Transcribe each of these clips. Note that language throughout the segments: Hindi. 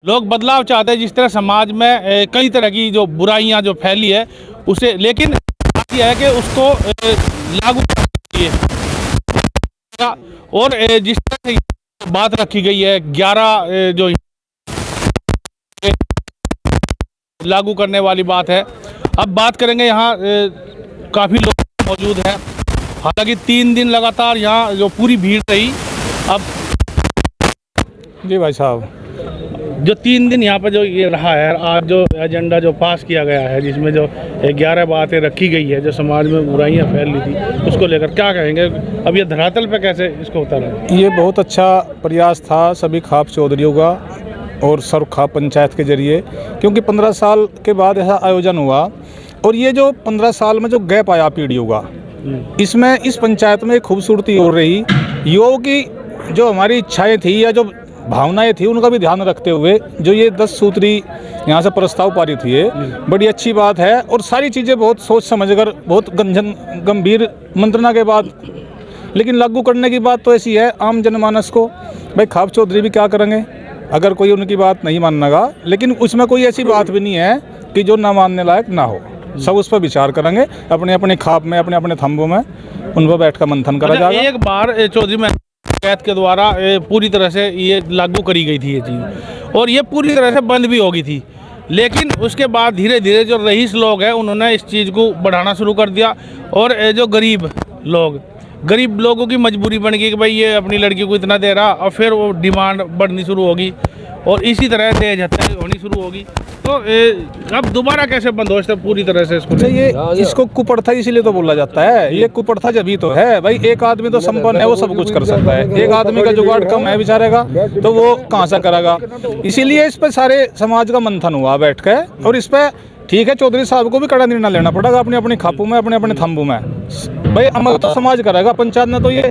लोग बदलाव चाहते हैं। जिस तरह समाज में कई तरह की जो बुराइयां जो फैली है उसे, लेकिन बात यह है कि उसको लागू करना चाहिए। और जिस तरह से बात रखी गई है 11 जो लागू करने वाली बात है। अब बात करेंगे, यहाँ काफ़ी लोग मौजूद हैं। हालांकि 3 दिन लगातार यहाँ जो पूरी भीड़ रही। अब जी भाई साहब, जो 3 दिन यहाँ पर जो ये रहा है, आज जो एजेंडा जो पास किया गया है, जिसमें जो 11 बातें रखी गई है, जो समाज में बुराइयां फैल रही थी, उसको लेकर क्या कहेंगे? अब ये धरातल पे कैसे इसको उतारा? ये बहुत अच्छा प्रयास था सभी खाप चौधरियों का और सर्व खाप पंचायत के जरिए, क्योंकि 15 साल के बाद ऐसा आयोजन हुआ। और ये जो 15 साल में जो गैप आया पीढ़ियों का, इसमें इस पंचायत में एक खूबसूरती हो रही। युवाओं की जो हमारी इच्छाएँ थी या जो भावनाएं थी, उनका भी ध्यान रखते हुए जो ये 10 सूत्री यहाँ से प्रस्ताव पारित हुए, बड़ी अच्छी बात है। और सारी चीज़ें बहुत सोच समझकर, बहुत गंभीर मंत्रणा के बाद, लेकिन लागू करने की बात तो ऐसी है आम जनमानस को। भाई खाप चौधरी भी क्या करेंगे अगर कोई उनकी बात नहीं मानेगा, लेकिन उसमें कोई ऐसी बात भी नहीं है कि जो ना मानने लायक ना हो। सब उस पर विचार करेंगे, अपने अपने खाप में, अपने अपने थंबों में उन पर बैठ कर मंथन करा जाएगा। एक बार चौधरी में पंचायत के द्वारा पूरी तरह से ये लागू करी गई थी ये चीज़, और ये पूरी तरह से बंद भी हो गई थी। लेकिन उसके बाद धीरे धीरे जो रईस लोग हैं, उन्होंने इस चीज़ को बढ़ाना शुरू कर दिया। और जो गरीब लोगों की मजबूरी बन गई कि भाई ये अपनी लड़की को इतना दे रहा, और फिर वो डिमांड बढ़नी शुरू होगी और इसी तरह दहेज हत्या होनी शुरू होगी। तो अब दोबारा कैसे बंद हो पूरी तरह से इसको? ये इसको कुप्रथा इसीलिए तो बोला जाता है। ये कुप्रथा जब ही तो है भाई, एक आदमी तो संपन्न है, वो सब कुछ कर सकता है। एक आदमी का जुगाड़ कम है बेचारेगा, तो वो कहाँ से करेगा? इसीलिए इस पर सारे समाज का मंथन हुआ बैठ के। और इस पर ठीक है, चौधरी साहब को भी कड़ा निर्णय लेना पड़ेगा अपने अपने खापों में, अपने अपने थंबों में। भाई अमल तो समाज करेगा। पंचायत ने तो ये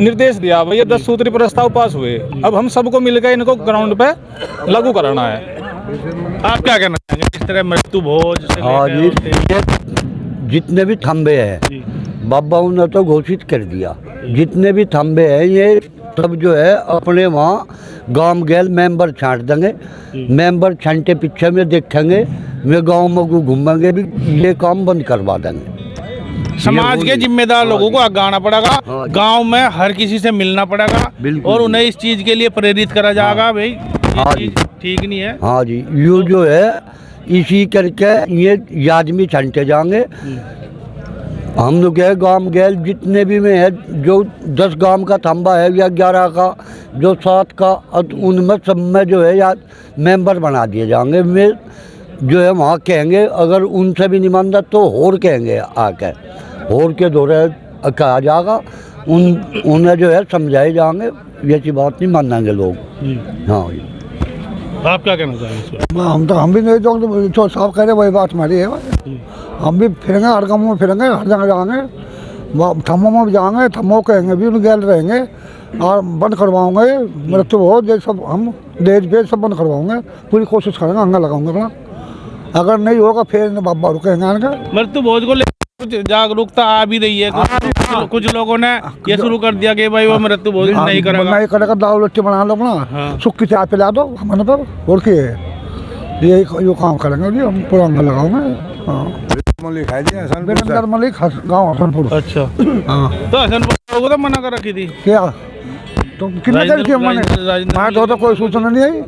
निर्देश दिया, भाई ये 10 सूत्री प्रस्ताव पास हुए, अब हम सबको मिलकर इनको ग्राउंड पे लागू कराना है। आप क्या कहना चाहेंगे इस तरह मृत्यु भोज से? हाँ जी, ये जितने भी थंबे हैं बाबा ने तो घोषित कर दिया, जितने भी थंबे हैं ये सब जो है अपने वहाँ गांव गैल मेंबर छांट देंगे। मेंबर छांटे पीछे में देखेंगे, वे गांव में घूमेंगे भी, ये काम बंद करवा देंगे। समाज के जिम्मेदार लोगों को आगे आना पड़ेगा, गांव में हर किसी से मिलना पड़ेगा और उन्हें इस चीज के लिए प्रेरित करा जाएगा। भाई हाँ जी, ठीक नहीं है। हाँ जी, यू जो है इसी करके ये आदमी छांटे जाएंगे। हम लोग है गांव गैल जितने भी में है, जो 10 गांव का थंबा है या 11 का, जो 7 का, उनमें सब में जो है या मेंबर बना दिए जाएंगे। वे जो है वहाँ कहेंगे, अगर उनसे भी नहीं मानता तो और कहेंगे आके, और के दौरे कहा जाएगा, उन्हें जो है समझाए जाएंगे। ये बात नहीं मानेंगे लोग। हाँ जी, आप क्या कहना चाहेंगे? हम भी नहीं, जो साहब कह रहे वही बात हमारी है। हम भी फिरेंगे, हर गाँव में फिरेंगे, हर जगह जाएंगे, थम्बों में भी जाएंगे, थम्बों कहेंगे भी उन गैल रहेंगे और बंद करवाओगे। मृत्यु हो ये सब हम दहेज बेज सब बंद करवाओगे, पूरी कोशिश करेंगे, अंगा लगाऊंगे अपना। अगर नहीं होगा फिर बाबा रुकेंगे। मृत्यु भोज को लेकर कुछ जागरूकता आ भी रही है। कुछ लोगों ने ये शुरू कर दिया कि भाई वो मृत्यु भोज नहीं करेगा, दाल रोटी बना लो अपना, सुखी चाय पिला दो हमारे पर, और क्या ये काम करेंगे, हम पूरा अंगा लगाओगे। मलिक गाँव हसनपुर। अच्छा हाँ, तो हसनपुर को तो मना कर रखी थी क्या? तो कितने मैंने तो कोई सूचना नहीं आई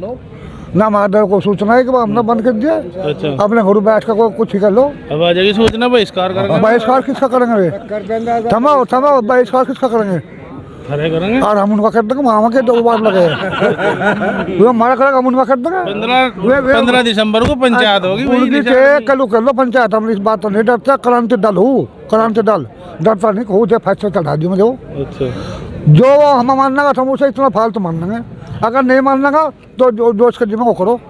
ना, हमारे को सूचना है कि हमने बंद कर दिया। अच्छा, अपने घर बैठ कर कुछ ही कर लो। अब आ जाएगी सूचना, बहिष्कार करेंगे। बहिष्कार किसका करेंगे? थमाओ थमाओ, बहिष्कार किसका करेंगे? करेंगे और हम उनका कर देंगे, वहाँ के 2 बार लगे वो हमारा करेगा, हम उनका कर देंगे। 15 दिसंबर को पंचायत होगी, कल कर लो पंचायत। हम इस बात तो नहीं डरता, क्रांति दल हूँ, क्रांति दल डरता नहीं हो, जो फैसला चढ़ा दी मुझे। अच्छा, जो हम मानने का हम उसे इतना फालतू मान लेंगे, अगर नहीं मानने का तो जो उसके जिम्मे वो करो।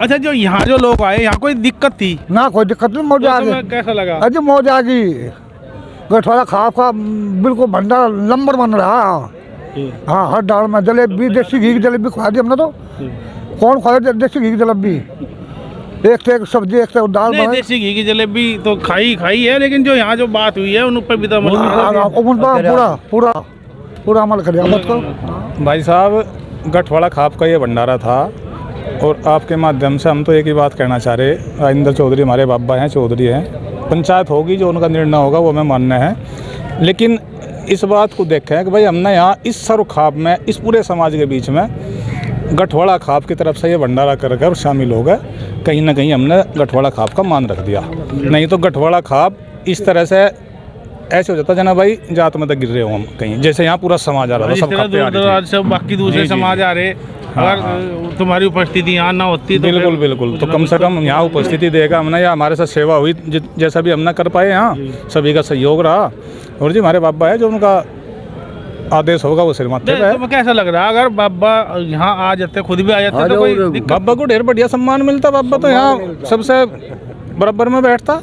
अच्छा, जो यहाँ जो लोग आए, यहाँ कोई दिक्कत थी? ना कोई दिक्कत नहीं, मौज आ गई। कैसा लगा? अजी मौज आ गई, गठवाला खाप का बिल्कुल भंडार नंबर बन रहा। हाँ, हर दाल में जलेबी, देसी घी की जलेबी खा दी हमने तो। कौन खाए देसी घी की जलेबी? एक से एक सब्जी, एक से दाल। देसी घी की जलेबी तो खाई है, लेकिन जो यहाँ जो बात हुई है उन पर भी तो पूरा अमल करिए। भाई साहब, गठवाड़ा खाप का ये भंडारा था और आपके माध्यम से हम तो एक ही बात कहना चाह रहे, राजेंद्र चौधरी हमारे बाबा हैं, चौधरी हैं, पंचायत होगी जो उनका निर्णय होगा वो हमें मानना है, लेकिन इस बात को देखें कि भाई हमने यहाँ इस सरुखाप में, इस पूरे समाज के बीच में गठवाड़ा खाप की तरफ से ये भंडारा कर शामिल हो गए, कहीं ना कहीं हमने गठवाड़ा खाप का मान रख दिया। नहीं तो गठवाड़ा खाप इस तरह से ऐसे हो जाता जना भाई जात में तक गिर रहे हो हम कहीं, जैसे यहाँ पूरा समाज आ रहा था, सब खप्पे आ रही थी। सब बाकी दूसरे समाज आ रहे, अगर तुम्हारी उपस्थिति यहाँ ना होती तो बिल्कुल बिल्कुल, तो कम से कम यहाँ उपस्थिति देगा हमने, या हमारे साथ सेवा हुई जैसा भी हमने कर पाए, यहाँ सभी का सहयोग रहा। और जी हमारे बाबा है, जो उनका आदेश होगा वो सिर माथे पे है। तो कैसा लग रहा है अगर बाबा यहाँ आ जाते, खुद भी आ जाते तो कोई दिक्कत? बाबा को ढेर बढ़िया सम्मान मिलता, बाबा तो यहाँ सबसे बराबर में बैठता।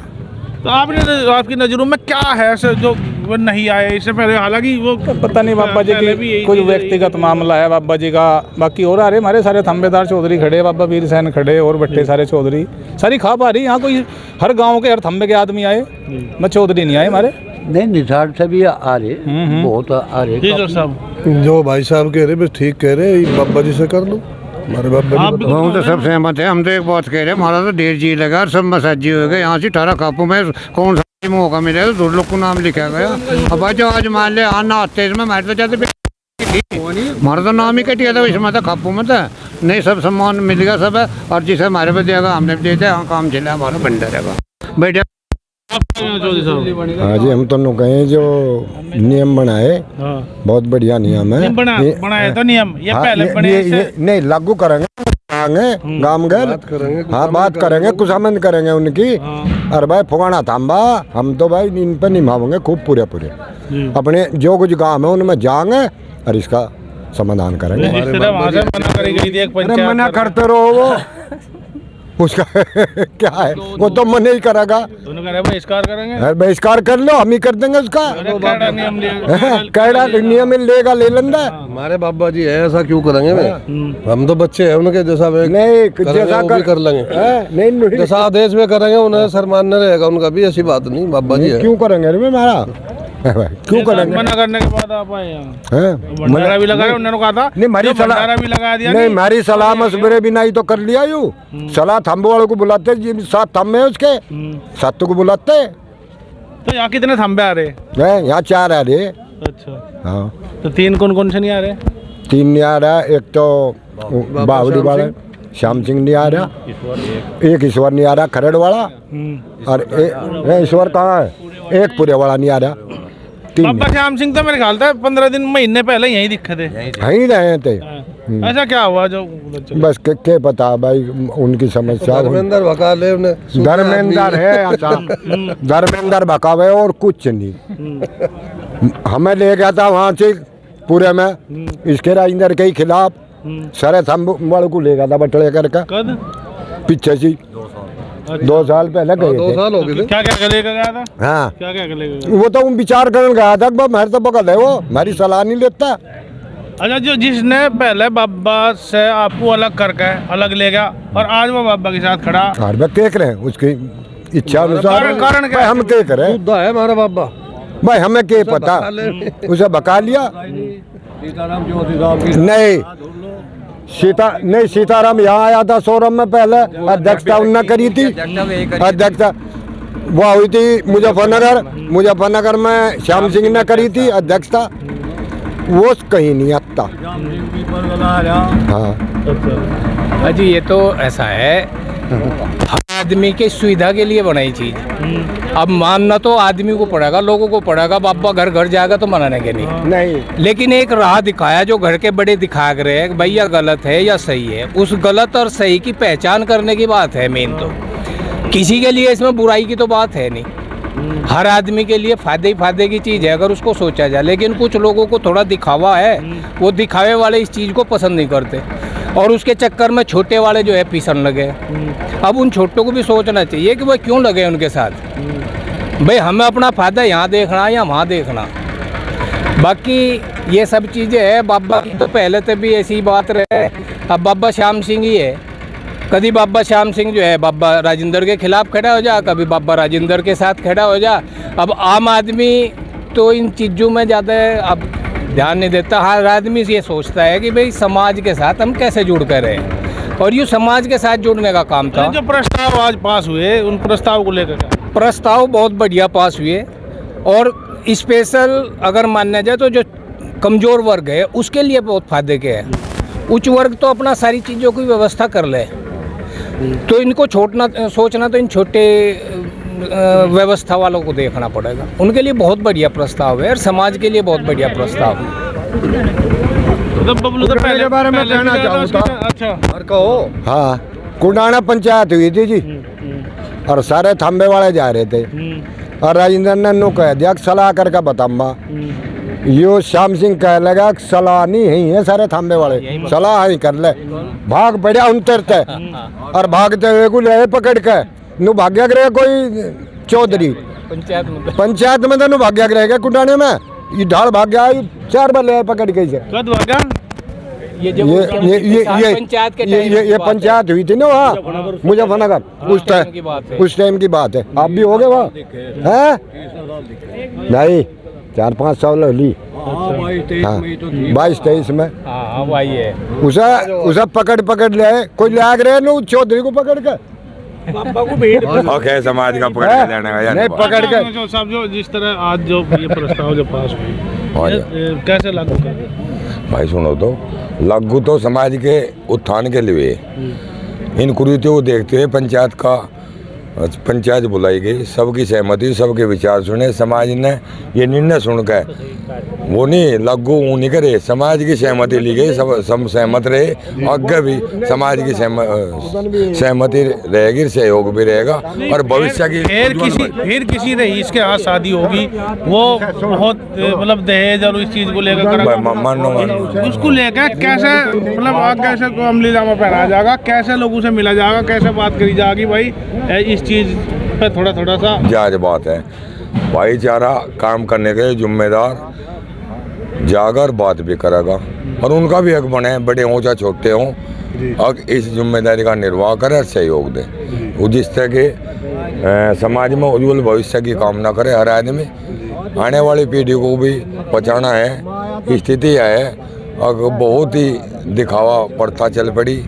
तो आपकी नज़रों में क्या है ऐसे जो वो नहीं आए इससे पहले? हालांकि वो पता नहीं बाबा जी की कोई व्यक्तिगत मामला है बाबा जी का, बाकी और आ रहे हमारे सारे थंबेदार चौधरी खड़े, बाबा वीर सैन खड़े और बट्टे सारे चौधरी, सारी खाप आ रही। यहाँ कोई हर गांव के हर थंबे के आदमी आए, मैं चौधरी नहीं आए हमारे। नहीं, निसार से भी आ रहे, बहुत आ रहे। जी सर साहब, जो भाई साहब कह रहे बस ठीक कह रहे, बाबा जी से कर लो, हमारे बाबा जी बताओ। हम तो सब सहमत है। हम तो एक बात कह रहे हैं, हमारा तो ढेर जी लगा और सब मसाजी हो गए। यहाँ से 18 खापों में कौन सा मौका मिलेगा, दो लोग को नाम लिखा गया। अब भाई जो आज मान ले आना आते इसमें हमारे तो जाते हमारा तो नाम ही कटिया था, इसमें था खापों में था नहीं, सब सम्मान मिल गया सब है। और जिसे हमारे पे देगा हमने भी दे दिया, यहाँ काम चला हमारा बन रहेगा बैठे। हाँ जी, हम तो कहे जो नियम बनाए बहुत बढ़िया नियम है, बनाए तो नियम ये पहले बने नहीं लागू करेंगे गाँव गए, हाँ बात करेंगे, खुशामंद करेंगे उनकी। अरे भाई फुगाना थाम्बा, हम तो भाई इन पर निभावेंगे खूब पूरे अपने जो कुछ गाँव है उनमें जाएंगे और इसका समाधान करेंगे। मना करते रहो वो उसका क्या है, वो तो मन ही करेगा, बहिष्कार करेंगे, बहिष्कार कर लो, हम ही कर देंगे उसका। कैडा नियम लेगा ले लेंगे। हमारे बाबा जी है, ऐसा क्यों करेंगे भाई? हम तो बच्चे हैं उनके, जैसा नहीं जैसा कर लेंगे, नहीं जैसा आदेश में करेंगे उन्हें सर मानना रहेगा उनका भी, ऐसी बात नहीं। बाबा जी क्यों करेंगे हमारा, क्यों करेंगे? मना करने के बाद आप आए यहाँ, भंडारा भी लगाया उन्होंने कहा था, नहीं हमारी सलाह भी लगा दिया, नहीं हमारी सलाह मशवरे भी नहीं तो कर लिया यू सलाह थम्बे वालों को बुलाते, 7 थम्बे उसके 7 को बुलाते। तो यहाँ कितने थम्बे आ रहे हैं? यहाँ 4 आ रहे। अच्छा हाँ, तो 3 कौन से नहीं आ रहे? 3 नहीं आ रहा, एक तो बावड़ी वाला श्याम सिंह नहीं आ रहा, एक ईश्वर नहीं आ रहा खरड़ वाला, और ईश्वर कहाँ है, एक पूरे वाला नहीं आ रहा। बाबा श्याम सिंह तो मेरे ख्याल था 15 दिन महीने पहले यहीं दिखे थे, यहीं रहे थे। ऐसा क्या हुआ जो बस के पता भाई उनकी समस्या। धर्मेंद्र भकाले धर्मेंद्र है, धर्मेंद्र भकावे और कुछ नहीं। हमें ले गया था वहाँ से पूरे में इसके राजेंद्र के खिलाफ, सारे थम्बड़ को ले गया था बटले करके, पीछे से 2 साल पहले गए थे। 2 साल हो गए। क्या क्या लेकर गया था? हाँ क्या लेकर? वो तो विचार करने गया था, मेरे तो पकड़ है वो, हमारी सलाह नहीं लेता। अच्छा, जो जिसने पहले बाबा से आपको अलग करके अलग ले गया और आज वो बाबा के साथ खड़ा, हर वक्त देख रहे हैं उसकी इच्छा अनुसार, कारण क्या हम क्या करें है हमारा बाबा भाई, हमें क्या पता, उसे बका लिया नहीं। सीताराम यहाँ आया था शोरूम में, पहले अध्यक्षता उन्होंने करी थी, अध्यक्षता वो हुई थी मुजफ्फरनगर में श्याम सिंह ने करी थी अध्यक्षता, वो कहीं नहीं आता। हाँ जी, ये तो ऐसा है, हर आदमी के सुविधा के लिए बनाई चीज। अब मानना तो आदमी को पड़ेगा, लोगों को पड़ेगा, बाबा घर घर जाएगा तो मनाने के नहीं। लेकिन एक राह दिखाया जो घर के बड़े दिखा रहे हैं भैया गलत है या सही है, उस गलत और सही की पहचान करने की बात है मेन तो। किसी के लिए इसमें बुराई की तो बात है नहीं, हर आदमी के लिए फायदे ही फायदे की चीज़ है अगर उसको सोचा जाए। लेकिन कुछ लोगों को थोड़ा दिखावा है, वो दिखावे वाले इस चीज़ को पसंद नहीं करते और उसके चक्कर में छोटे वाले जो है पीछन लगे। अब उन छोटों को भी सोचना चाहिए कि भाई क्यों लगे उनके साथ, भाई हमें अपना फ़ायदा यहाँ देखना है या वहाँ देखना। बाकी ये सब चीज़ें है, बाबा की तो पहले से भी ऐसी बात रहे। अब बाबा श्याम सिंह ही है, कभी बाबा श्याम सिंह जो है बाबा राजेंद्र के खिलाफ खड़ा हो जा, कभी बाबा राजेंद्र के साथ खड़ा हो जा। अब आम आदमी तो इन चीज़ों में ज़्यादा अब ध्यान नहीं देता, हर आदमी ये सोचता है कि भाई समाज के साथ हम कैसे जुड़ कर रहें। और ये समाज के साथ जुड़ने का काम था। जो प्रस्ताव आज पास हुए उन प्रस्ताव को लेकर क्या? प्रस्ताव बहुत बढ़िया पास हुए और स्पेशल अगर मानना जाए तो जो कमज़ोर वर्ग है उसके लिए बहुत फायदे के हैं। उच्च वर्ग तो अपना सारी चीज़ों की व्यवस्था कर ले, तो इनको सोचना तो इन छोटे व्यवस्था वालों को देखना पड़ेगा। उनके लिए बहुत बढ़िया प्रस्ताव है और समाज के लिए बहुत बढ़िया प्रस्ताव है। बबलू तो पहले बारे में कहना चाहूँगा। अच्छा कहो। हाँ, कुंडाना पंचायत हुई थी जी और सारे थांबे वाले जा रहे थे और राजेंद्र ने नु कह दिया सलाह करके बताऊंगा। यो श्याम सिंह कह लगा सलाह नहीं है सारे थांबे वाले सलाह ही कर ले। भाग बढ़िया उतरते और भागते हुए को ले पकड़ के नु भाग्य रहे कोई चौधरी पंचायत में तो नु भाग्य रहेगा कुंडाने में ये ढाल भाग गया 4 बार ले पकड़ के इसे। कद भागा ये पंचायत के ये पंचायत हुई थी ना वहाँ मुजफ्फरनगर उस टाइम की बात है। आप भी हो गए वहाँ हैं? नहीं 4-5 साल ली। हाँ 22-23 में उसे पकड़ ले कोई ले रहे ना चौधरी को पकड़ के समाज का पकड़ के लेने का नहीं पकड़ के सब जो जिस तरह आज जो ये प्रस्ताव जो पास हुई कैसे लागू कर? भाई सुनो तो लागू तो समाज के उत्थान के लिए इन कुरीतियों को देखते हुए पंचायत बुलाई गई। सबकी सहमति सबके विचार सुने। समाज ने ये निर्णय सुनकर वो नहीं लागू वो नहीं करे, समाज की सहमति ली गई। सब सहमत रहे। आगे भी समाज की सहमति रहेगी, सहयोग भी रहेगा और भविष्य की फिर किसी रईस के यहाँ शादी होगी वो बहुत मतलब दहेज और इस चीज को लेकर मानो उसको लेकर कैसे मतलब आगे से अमली जामा पहनाया जाएगा, कैसे लोगों से मिला जाएगा, कैसे बात करी जाएगी भाई इस चीज पे थोड़ा सा जायज बात है। भाईचारा काम करने के जिम्मेदार जाकर बात भी करेगा और उनका भी हक बने बड़े हों चाहे छोटे हों और इस जिम्मेदारी का निर्वाह करे, सहयोग दे। वो जिस तरह के समाज में उज्जवल भविष्य की कामना करे हर आदमी। आने वाली पीढ़ी को भी बचाना है। स्थिति है और बहुत ही दिखावा पड़ता चल पड़ी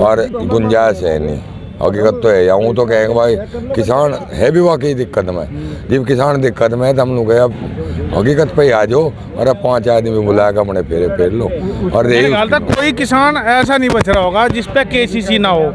और गुंजाइश है नहीं। हकीकत तो है। यूँ तो कहेंगे भाई किसान है भी वाकई दिक्कत में। जब किसान दिक्कत में तो हम लोग अब हकीकत पे ही आ जाओ और अब 5 आदमी बुला कर अपने फेर लो। और कोई किसान ऐसा नहीं बच रहा होगा जिस पे KCC ना हो,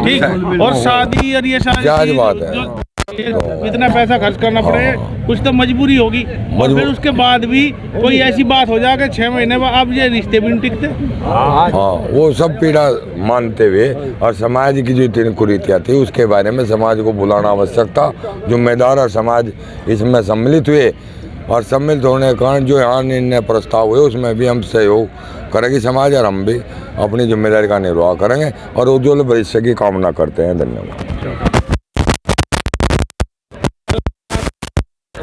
ठीक। और शादी और ये सारी बात है इतना पैसा खर्च करना पड़े, कुछ तो मजबूरी होगी। और फिर उसके बाद भी कोई ऐसी बात हो जाए कि 6 महीने बाद अब ये रिश्ते भी नहीं टिकते। हाँ वो सब पीड़ा मानते हुए और समाज की जो इतनी कुरीतियाँ थी उसके बारे में समाज को बुलाना आवश्यक था। जिम्मेदार और समाज इसमें सम्मिलित हुए और सम्मिलित होने के कारण जो यहाँ निर्णय प्रस्ताव हुए उसमें भी हम सहयोग करेंगे समाज और हम भी अपनी जिम्मेदारी का निर्वाह करेंगे और उज्ज्वल भविष्य की कामना करते हैं। धन्यवाद।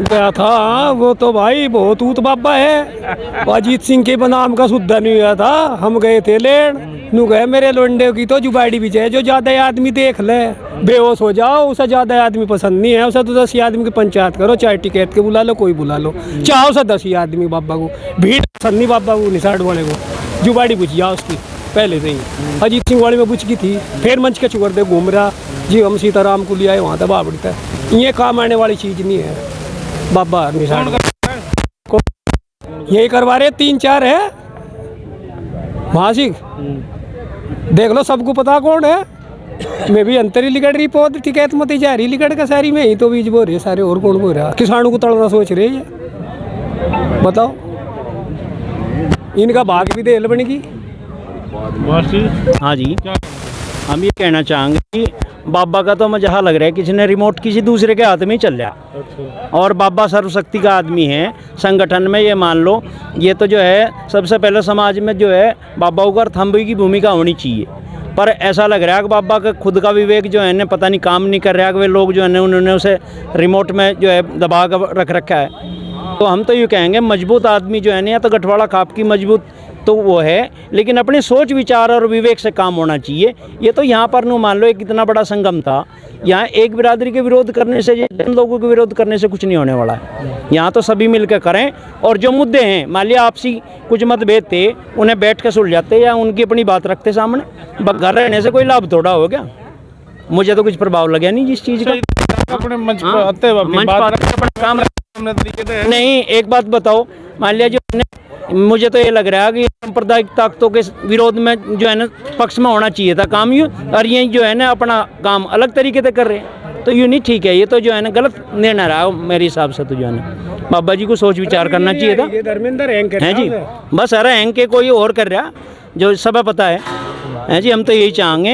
गया था वो तो भाई बहुत ऊत बाबा है। अजीत सिंह के बनाम का सुद्धा नहीं हुआ था। हम गए थे लेन नू गए मेरे लोंडे की तो जुबाड़ी भी है जो ज्यादा आदमी देख ले बेहोश हो जाओ। उसे ज्यादा आदमी पसंद नहीं है। उसे तो 10 आदमी की पंचायत करो, चाहे टिकट के बुला लो कोई बुला लो, चाहो उसे 10 आदमी बाबा को भीड़ पसंद नहीं बाबा को निसाड़ वाले को। जुबाड़ी बुझ जाओ उसकी पहले से ही। अजीत सिंह वाली में बुझ की थी फिर मंच के चुकर दे घूम रहा जी। हम सीताराम को लिया है वहाँ दबा बढ़ता है। ये काम आने वाली चीज नहीं है बाबा निशान यही करवा रहे 3-4 है मासिक। देख लो सबको पता कौन है। मैं भी अंतरी लिगड़ रही पौध टिकैत मत जा रही लिगड़ का सारी में ही तो बीज बो रहे सारे और कौन बो रहा। किसानों को तड़ना सोच रहे हैं बताओ। इनका भाग भी देल बनेगी। हाँ जी हम ये कहना चाहेंगे कि बाबा का तो मुझे जहाँ लग रहा है किसी ने रिमोट किसी दूसरे के हाथ में ही चल रहा। और बाबा सर्वशक्ति का आदमी है संगठन में। ये मान लो ये तो जो है सबसे पहले समाज में जो है बाबा ऊपर थंबी की भूमिका होनी चाहिए। पर ऐसा लग रहा है कि बाबा का खुद का विवेक जो है ना पता नहीं काम नहीं कर रहा है कि वे लोग जो है ना उन्होंने उसे रिमोट में जो है दबा कर रख रखा है। तो हम तो ये कहेंगे मजबूत आदमी जो है ना या तो गठवाड़ा खाप की मजबूत तो वो है, लेकिन अपने सोच विचार और विवेक से काम होना चाहिए। ये तो यहाँ पर मान लो एक इतना बड़ा संगम था, यहाँ एक बिरादरी के विरोध करने से, जन लोगों के विरोध करने से कुछ नहीं होने वाला है। यहाँ तो सभी मिलकर करें, और जो मुद्दे हैं, मान लिया आपसी कुछ मतभेद थे, उन्हें बैठ कर सुलझाते या उनकी अपनी बात रखते सामने। घर रहने से कोई लाभ थोड़ा हो गया, मुझे तो कुछ प्रभाव लगा नहीं जिस चीज़ का। अपने मंच पर आते हैं, अपनी बात रखते हैं, तरीके से नहीं। एक बात बताओ, मान लिया जो मुझे तो ये लग रहा है कि सांप्रदायिक ताकतों के विरोध में जो है ना पक्ष में होना चाहिए था काम यूँ, और ये जो है ना अपना काम अलग तरीके से कर रहे हैं, तो यूँ नहीं ठीक है। ये तो जो है ना गलत निर्णय रहा मेरे हिसाब से। तो जो है ना बाबा जी को सोच विचार करना चाहिए था। धर्मेंद्र है जी, बस अरे हैंग के कोई और कर रहा जो सब पता है जी। हम तो यही चाहेंगे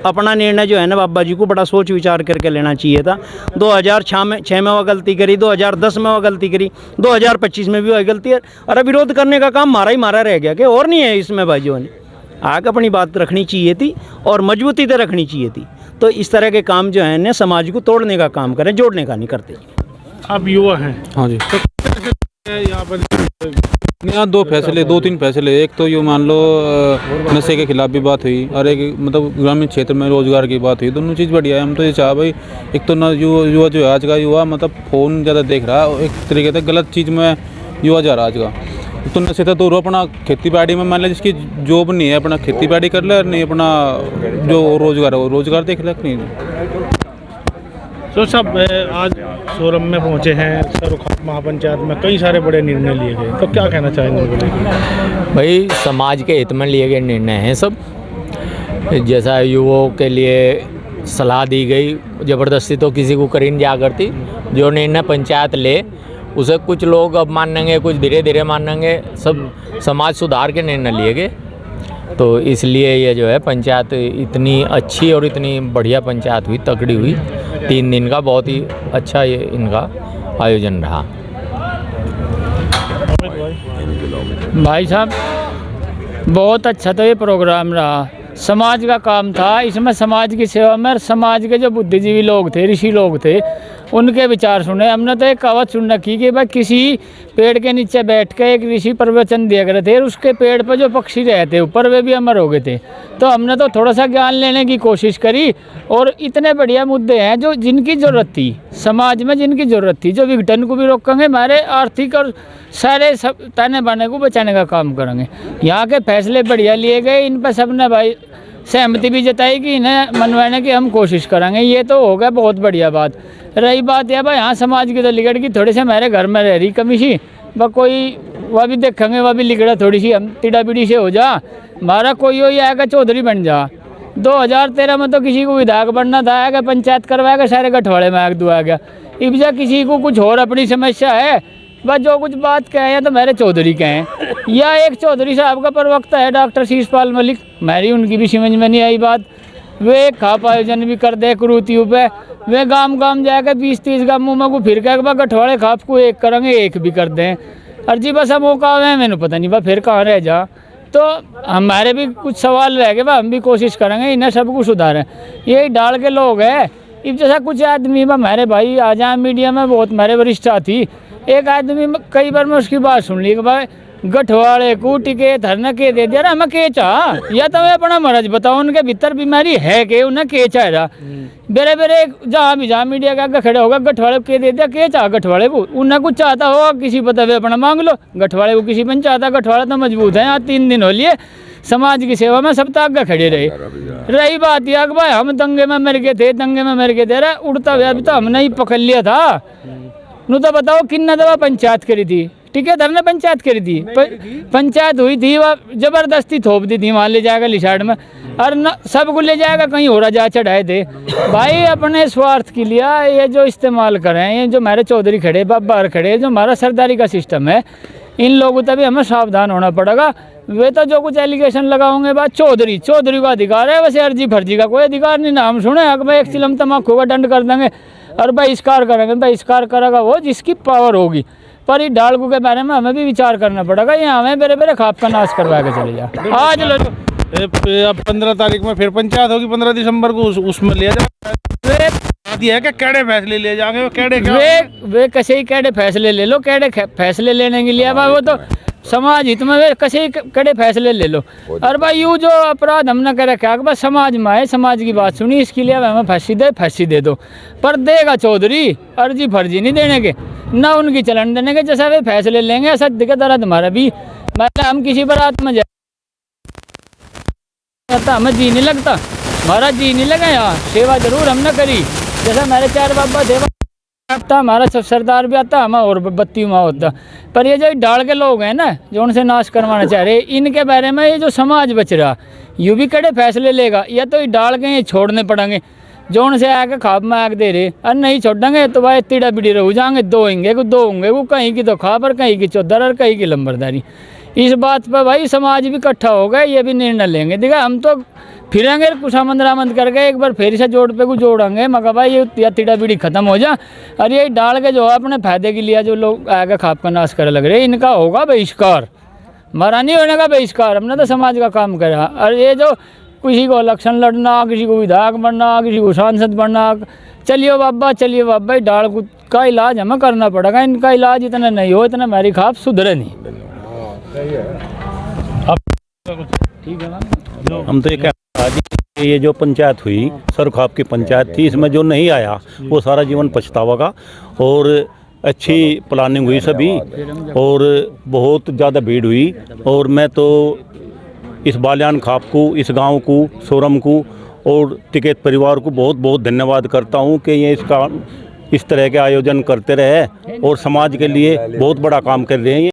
अपना निर्णय जो है ना बाबा जी को बड़ा सोच विचार करके लेना चाहिए था। 2006 में वो गलती करी, 2010 में वो गलती करी, 2025 में भी वही गलती है। और विरोध करने का काम मारा ही मारा रह गया कि और नहीं है इसमें। भाइयों ने आगे अपनी बात रखनी चाहिए थी और मजबूती से रखनी चाहिए थी। तो इस तरह के काम जो है ना समाज को तोड़ने का काम करें, जोड़ने का नहीं करते। आप युवा हैं। हाँ जी। यहाँ पर यहाँ दो तीन फैसले। एक तो यूँ मान लो नशे के खिलाफ भी बात हुई, और एक मतलब ग्रामीण क्षेत्र में रोजगार की बात हुई। दोनों चीज़ बढ़िया है। हम तो ये चाह भाई, एक तो ना युवा जो है आज का युवा मतलब फ़ोन ज़्यादा देख रहा है, एक तरीके से गलत चीज़ में युवा जा रहा है आज का। तो नशे से दूर अपना खेती बाड़ी में मान लिया जिसकी जॉब नहीं है अपना खेती बाड़ी कर ले, नहीं अपना जो रोजगार है वो रोजगार देख ले। नहीं तो सब आज सोरम में पहुंचे हैं, सरुखाप महापंचायत में कई सारे बड़े निर्णय लिए गए, तो क्या कहना चाहेंगे? भाई समाज के हित में लिए गए निर्णय हैं सब। जैसा युवाओं के लिए सलाह दी गई, ज़बरदस्ती तो किसी को करी नहीं जा करती। जो निर्णय पंचायत ले उसे कुछ लोग अब मानेंगे, कुछ धीरे धीरे मानेंगे। सब समाज सुधार के निर्णय लिए गए, तो इसलिए ये जो है पंचायत इतनी अच्छी और इतनी बढ़िया पंचायत हुई, तगड़ी हुई। 3 दिन का बहुत ही अच्छा ये इनका आयोजन रहा। भाई साहब बहुत अच्छा तो ये प्रोग्राम रहा, समाज का काम था। इसमें समाज की सेवा में समाज के जो बुद्धिजीवी लोग थे, ऋषि लोग थे, उनके विचार सुने। हमने तो एक कहावत सुन रखी कि भाई किसी पेड़ के नीचे बैठ के एक ऋषि प्रवचन दिया करते थे, उसके पेड़ पर जो पक्षी रहते ऊपर वे भी अमर हो गए थे। तो हमने तो थोड़ा सा ज्ञान लेने की कोशिश करी, और इतने बढ़िया मुद्दे हैं जो जिनकी ज़रूरत थी समाज में, जिनकी ज़रूरत थी, जो विघटन को भी रोकेंगे, हमारे आर्थिक और सारे सब ताने बाने को बचाने का काम करेंगे। यहाँ के फैसले बढ़िया लिए गए, इन पर सबने भाई सहमति भी जताई कि इन्हें मनवाने की हम कोशिश करेंगे। ये तो हो गया बहुत बढ़िया बात। रही बात यह भाई यहाँ समाज की तो लिगड़ की थोड़ी सी हमारे घर में रह रही कमी सी, वह कोई वह भी देखेंगे, वह भी लिगड़ा थोड़ी सी, हम टिड़ा बिड़ी से हो जा, हमारा कोई हो आएगा चौधरी बन जा। 2013 में तो किसी को विधायक बनना था, आएगा पंचायत करवाएगा, सारे गठवाड़े में आग दुआ गया। इब जा किसी को कुछ और अपनी समस्या है, बस जो कुछ बात कहे हैं तो मेरे चौधरी कहें, या एक चौधरी साहब का प्रवक्ता है डॉक्टर शीशपाल मलिक, मेरी उनकी भी समझ में नहीं आई बात। वे खाप आयोजन भी कर दे कुरूतियों पे, वे गांव गांव जाकर 20-30 गाँवों में को फिर के गठवाड़े खाप को एक करेंगे, एक भी कर दें। और जी बस हम मौका है, मैंने पता नहीं बा फिर कहाँ रह जा। तो हमारे भी कुछ सवाल रह गए, हम भी कोशिश करेंगे इन्हें सब कुछ सुधारें। यही डाल के लोग हैं। इब जैसा कुछ आदमी हमारे भाई आ जाए मीडिया में, बहुत हमारे वरिष्ठ थी, एक आदमी कई बार मैं उसकी बात सुन ली कि भाई गठवाड़े को टिके धरना के दे दिया, हमें के चाह, या तो मैं अपना मरज बताओ उनके भीतर बीमारी है कि उन्हें के चाह रहा। बेरे बेरे जहाँ भी जहाँ मीडिया के आगे खड़े होगा, गठवाड़े को के दे दिया, के चाह गठवाड़े को, उन्हें कुछ चाहता होगा किसी पता वे अपना मांग लो, गठवाड़े को किसी पर चाहता। गठवाड़ा तो मजबूत है, यहाँ 3 दिन हो लिए समाज की सेवा में सब तक आगे खड़े रहे। रही बात यह कि भाई हम दंगे में मर गए थे, दंगे में मर गए थे, अरे उड़ता हुआ अभी तो हमने ही पकड़ लिया था। नू तो बताओ किन्ना दफा पंचायत करी थी, ठीक है, धरना पंचायत करी थी, पंचायत हुई थी, वह जबरदस्ती थोप दी थी, वहाँ ले जाएगा लिसाड़ में, और न सबको ले जाएगा कहीं हो रहा जा चढ़ाए थे। भाई अपने स्वार्थ के लिए ये जो इस्तेमाल करें, ये जो हमारे चौधरी खड़े, बाबर खड़े, जो हमारा सरदारी का सिस्टम है, इन लोगों तभी हमें सावधान होना पड़ेगा। वे तो जो कुछ एलिगेशन लगाओगे बात चौधरी का अधिकार है, वैसे अर्जी फर्जी का कोई अधिकार नहीं। ना हम सुने भाई एक चिलम तम्बाकू का दंड कर देंगे और बहिष्कार करेंगे, बहिष्कार करेगा वो जिसकी पावर होगी। पर ये डालकू के बारे में हमें भी विचार करना पड़ेगा, ये हमें बेरे बेरे खाप का नाश करवा के चले जा। आज लो अब 15 तारीख में फिर पंचायत होगी, 15 दिसंबर को उसमें लिया जाए है कि कैडे फैसले ले जाएंगे, वो कैडे क्या वे कैसे ही कैडे फैसले ले लो, कैडे फैसले लेने के लिए वो तो समाज हित में वे कसे कड़े फैसले ले लो। और भाई यूँ जो अपराध हमने कर रखा है बस समाज में है, समाज की बात सुनी, इसके लिए हमें फांसी दे दो। पर देगा चौधरी अर्जी फर्जी नहीं देने के, ना उनकी चलन देने के, जैसा वे फैसले लेंगे सत्य के दर्द हमारा भी। मतलब हम किसी पर आत्मा जाता हमें जी नहीं लगता, हमारा जी नहीं लगा यहाँ। सेवा जरूर हमने करी, जैसा मेरे 4 बाबा सेवा आता, हमारा सब सरदार भी आता, हमें और बत्ती वहाँ होता। पर ये जो डाल के लोग हैं ना जो उनसे नाश करवाना चाह रहे, इनके बारे में ये जो समाज बच रहा यूँ भी कड़े फैसले लेगा, या तो ये डाल के ये छोड़ने पड़ेंगे जो उनसे आके खाब में आग दे रहे। और नहीं छोड़ेंगे तो भाई तिड़ा बिड़ी रह जाएंगे, दो होंगे वो कहीं की तो खाब और कहीं की चौधर और कहीं की लंबरदारी। इस बात पर भाई समाज भी इकट्ठा हो गए, ये भी निर्णय लेंगे। देखा हम तो फिरेंगे कुशामंद रामंद करके एक बार फिर से जोड़ पे को जोड़ेंगे, मगर भाई ये तिड़ा बीड़ी खत्म हो जा। और ये डाल के जो है अपने फायदे के लिए जो लोग आगे खाप का नाश करे लग रहे, इनका होगा बहिष्कार, हमारा नहीं होने का बहिष्कार। हमने तो समाज का काम करा। और ये जो किसी को इलेक्शन लड़ना, किसी को विधायक बनना, किसी को सांसद बनना, चलिए बाबा डाल का इलाज हमें करना पड़ेगा। इनका इलाज इतना नहीं हो, इतना हमारी खाप सुधरे नहीं। ठीक है ना। हम तो ये जो पंचायत हुई सरखाप की पंचायत थी, इसमें जो नहीं आया वो सारा जीवन पछतावा का। और अच्छी प्लानिंग हुई सभी, और बहुत ज़्यादा भीड़ हुई। और मैं तो इस बालियान खाप को, इस गांव को, सोरम को और टिकैत परिवार को बहुत बहुत धन्यवाद करता हूं कि ये इस तरह के आयोजन करते रहे और समाज के लिए बहुत बड़ा काम कर रहे हैं।